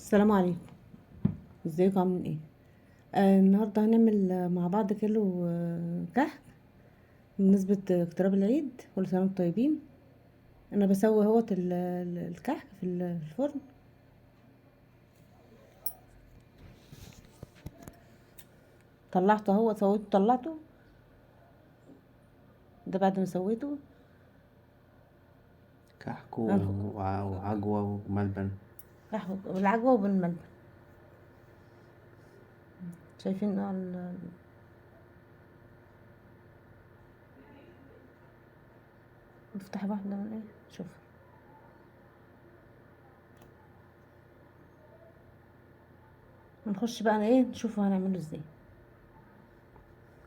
السلام عليكم. ازيكم عاملين ايه؟ النهارده هنعمل مع بعض كيلو كحك بمناسبة اقتراب العيد. كل سنة وانتم طيبين. انا بسوي اهوت الكحك في الفرن. طلعته اهو، سويته طلعته. ده بعد ما سويته. كحك هنخ- وعجوة وملبن. كحك بالعجوة وبالملبن. شايفين نفتح واحدة من ايه، شوف. هنخش بقى ايه، نشوف هنعمله ازاي.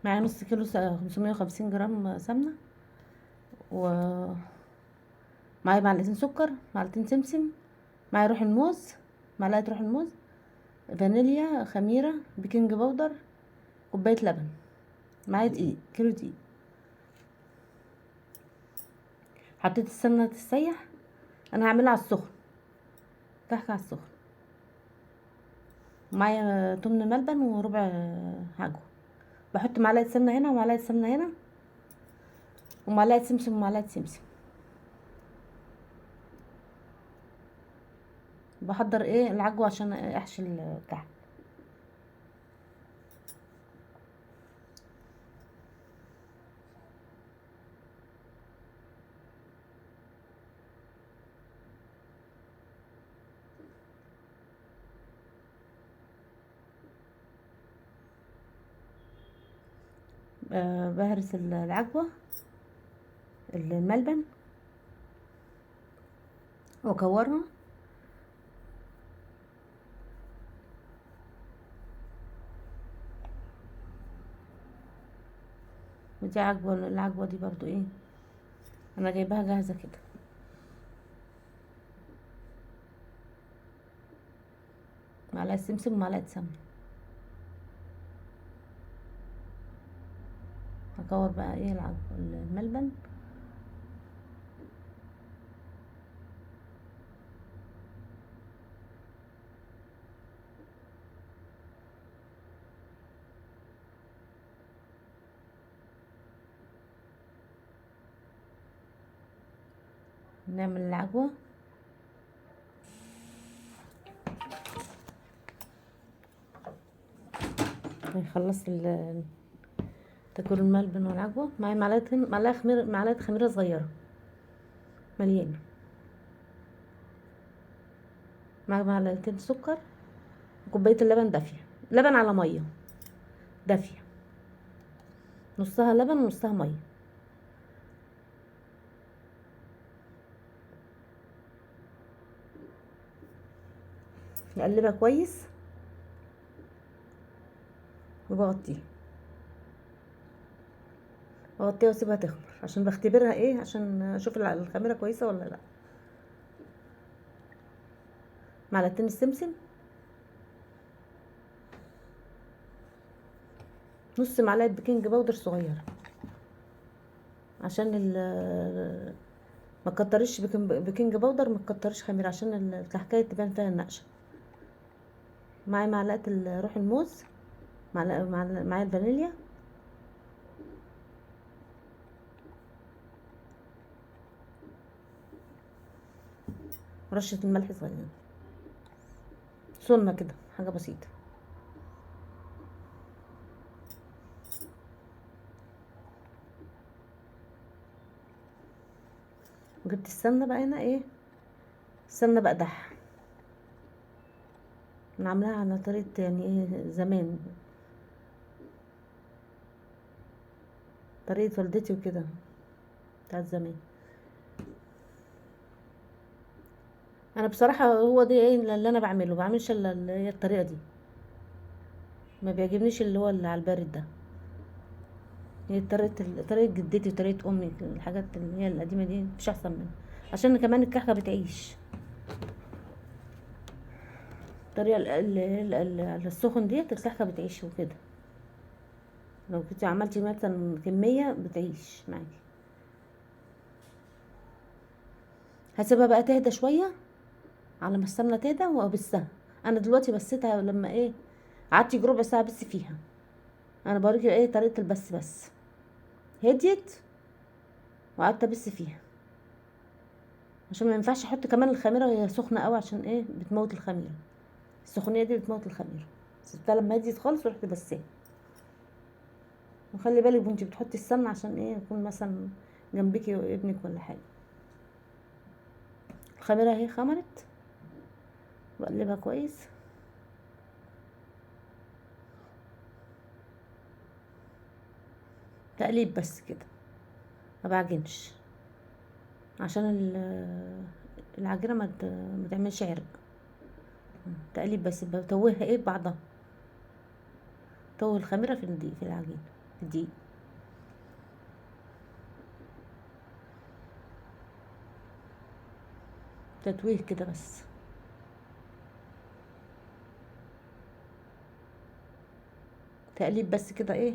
معايا نص كيلو 550 جرام سمنة، و معايا معلقتين سكر، معلقتين سمسم، معايا روح الموز، معلقه روح الموز، فانيليا، خميره، بيكنج باودر، كوبايه لبن، معايا دقيق، كيلو دقيق. حطيت السمنه تسيح. انا هعملها على السخن، كحك على السخن. معايا تمن ملبن وربع عجوه. بحط معلقه سمنه هنا ومعلقه سمنه هنا، ومعلقه سمسم ومعلقه سمسم. بحضر ايه العجوه عشان احشي الكحك. بهرس العجوه، الملبن، واكورها. ودي عجوه، العجوه دي برضو ايه، انا جايباها جاهزه كده. معلقه سمسم ومعلقه سمنه. هكور بقى ايه الملبن. نعمل العجوة. خلصت تاكل الملبن والعجوة. معايا معلقة خميرة صغيرة مليانة. معايا معلقتين سكر، وكوباية اللبن دافية، لبن على مية دافية، نصها لبن ونصها مية. نقلبها كويس وبغطيها، بغطيها واسيبها تخمر عشان بختبرها ايه، عشان اشوف الخميرة كويسة ولا لا. معلقتين السمسم، نص معلقة بيكنج باودر صغيرة عشان ما تكتريش بيكنج باودر، ما تكتريش خميره عشان الكحكايه تبان فيها النقشه. معايا معلقه روح الموز، معايا الفانيليا، ورشه الملح صغيره، سنه كده، حاجه بسيطه. وجبت السمنه بقى هنا ايه، السمنه بقى دح. انا عاملاها على طريقه يعني ايه زمان، طريقه والدتي وكده، بتاعت زمان. انا بصراحه هو دي ايه اللي انا بعمله، بعملش الا اللي هي الطريقه دي. ما بيعجبنيش اللي هو اللي على البارد ده. هي طريقة جدتي وطريقة امي، الحاجات اللي هي القديمة دي مش احسن منها، عشان كمان الكحكة بتعيش. الطريقة السخن ديت الكحكة بتعيش وكده. لو كنت عملتي مثلا كمية بتعيش معاكي. هسيبها بقى تهدى شوية على ما السمنة تهدى وابسها. انا دلوقتي بسيتها لما ايه، قعدت يجي ربع ساعه بس فيها. انا بوريكي ايه طريقه البس بس. هديت وقعدت ابس فيها، عشان ما ينفعش احط كمان الخميره وهي سخنه قوي، عشان ايه بتموت الخميره. السخونيه دي بتموت الخميره. سبتها لما هديت خالص ورحت بساها. وخلي بالك وانتي بتحطي السمنه، عشان ايه يكون مثلا جنبكي ابنك ولا حاجه. الخميره اهي خمرت، بقلبها كويس. تقليب بس كده، ما بعجنش، عشان العجينه ما تعملش عرق. تقليب بس، بتوهها ايه بعضها. توه الخميره في الدقيق، في العجين، في الدقيق. تتويه كده بس. تقليب بس كده ايه.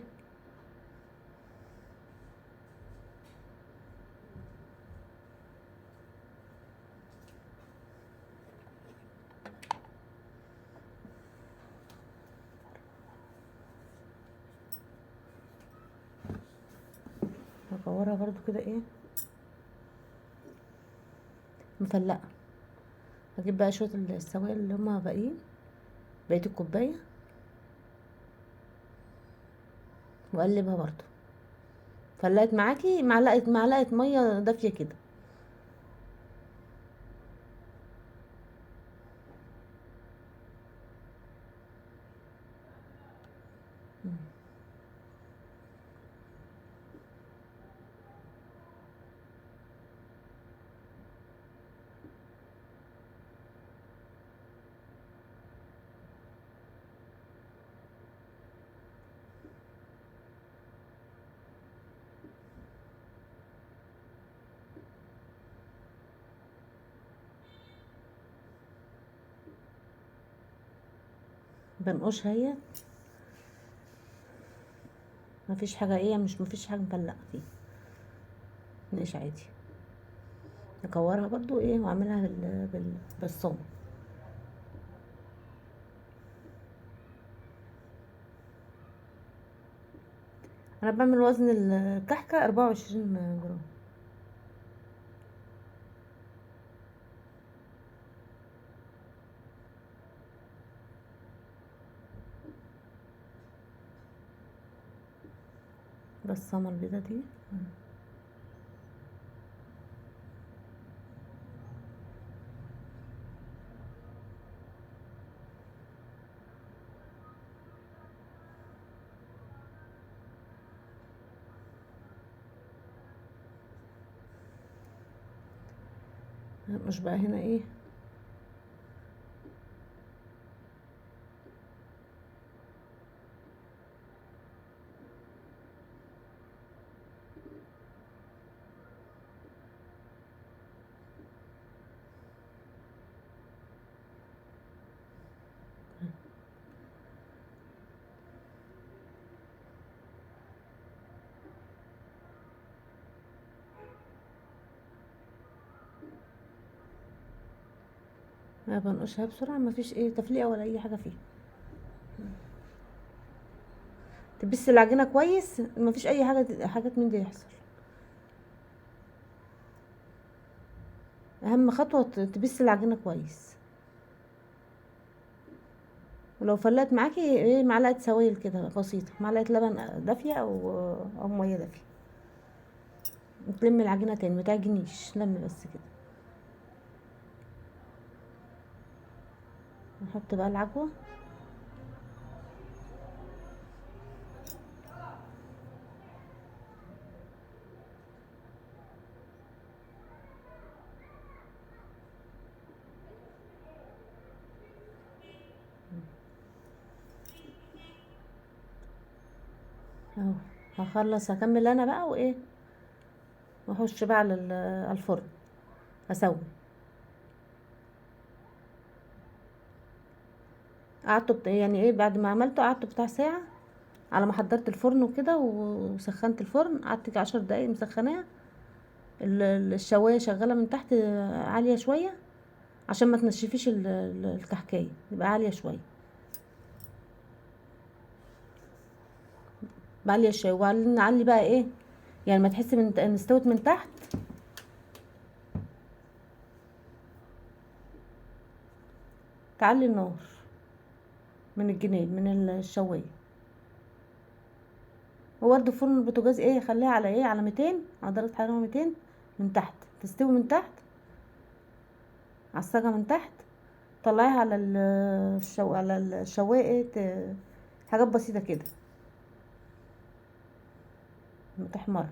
هكورها برضو كده ايه، مفلقه. هجيب بقى شويه السوائل اللي هما باقيين، بقيه الكوبايه، واقلبها برضو. فلقت معاكي معلقه ميه دافيه كده. بنقشها هي، مفيش حاجه ايه، مش مفيش حاجه مفلقه فيها، نقش عادي. اكورها برضو ايه، واعملها بالصوم. انا بعمل وزن الكحكه 24 جرام. بس الصومه البيضه دي. مش بقى هنا ايه. انا بنقشها بسرعه، مفيش ايه تفليقه ولا اي حاجه فيها. تبس العجينه كويس، مفيش اي حاجات من دي يحصل. اهم خطوه تبس العجينه كويس. ولو فلت معاكي ايه، معلقه سوائل كده بسيطه، معلقه لبن دافيه او ميه دافيه. وتلمي العجينه تاني، ما تعجنيش، لمي بس كده. نحط بقى العجوه. اهو. هخلص هكمل انا بقى وايه، واخش بقى على على الفرن اسوي. قعدت يعني ايه، بعد ما عملته قعدت بتاع ساعه، على ما حضرت الفرن وكده وسخنت الفرن. قعدت يجي 10 دقايق مسخناه. الشوايه شغاله من تحت عاليه شويه، عشان ما تنشفيش الكحكايه، يبقى عاليه شويه. بعلي الشاي، وبعدين نعلي بقى ايه، يعني ما تحسي ان استوت من تحت، تعلي النار من الجناب من الشوايه. وبرده فرن البوتاجاز ايه، خليها على ايه، على 200، على درجه حراره 200 من تحت، تستوي من تحت على الصاجه من تحت. طلعيها على على الشوايه ايه، حاجات بسيطه كده تحمر.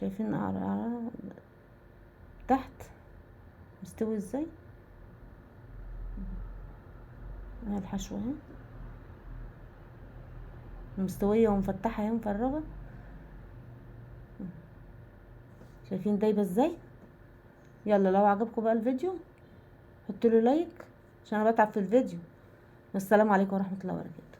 شايفين على تحت مستوي ازاي؟ اهي الحشوه اهي مستويه ومفتحه اهي مفرغه. شايفين دايبه ازاي؟ يلا لو عجبكم بقى الفيديو حطوا له لايك عشان انا بتعب في الفيديو. والسلام عليكم ورحمه الله وبركاته.